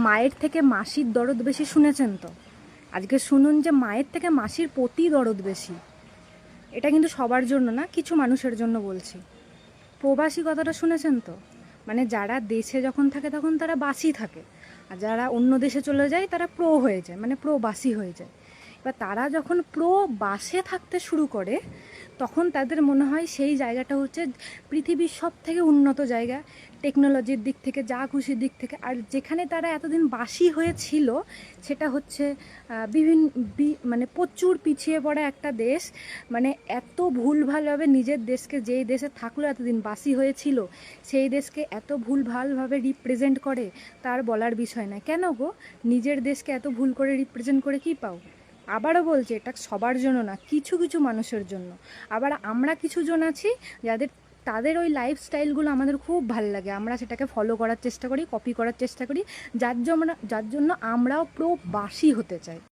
মায়ের থেকে মাসির দরদ বেশি শুনেছেন তো? আজকে শুনুন যে মায়ের থেকে মাসির প্রতি দরদ বেশি। এটা কিন্তু সবার জন্য না, কিছু মানুষের জন্য বলছি। প্রবাসী কথাটা শুনেছেন তো? মানে যারা দেশে যখন থাকে তখন তারা বাসি থাকে, আর যারা অন্য দেশে চলে যায় তারা প্রো হয়ে যায়, মানে প্রবাসী হয়ে যায়। এবার তারা যখন বাসে থাকতে শুরু করে তখন তাদের মনে হয় সেই জায়গাটা হচ্ছে পৃথিবীর সব থেকে উন্নত জায়গা, টেকনোলজির দিক থেকে, যা খুশির দিক থেকে। আর যেখানে তারা এতদিন বাসি হয়েছিল সেটা হচ্ছে বিভিন্ন মানে প্রচুর পিছিয়ে পড়া একটা দেশ। মানে এত ভুলভালভাবে নিজের দেশকে, যেই দেশে থাকলো এতদিন বাসি হয়েছিল, সেই দেশকে এত ভুলভালভাবে রিপ্রেজেন্ট করে, তার বলার বিষয় না। কেন গো, নিজের দেশকে এত ভুল করে রিপ্রেজেন্ট করে কী পাও? আবারও বলছি, এটা সবার জন্য না, কিছু কিছু মানুষের জন্য। আবার আমরা কিছুজন আছি যাদের, তাদের ওই লাইফস্টাইলগুলো আমাদের খুব ভালো লাগে, আমরা সেটাকে ফলো করার চেষ্টা করি, কপি করার চেষ্টা করি, যার জন্য আমরাও প্রবাসী হতে চাই।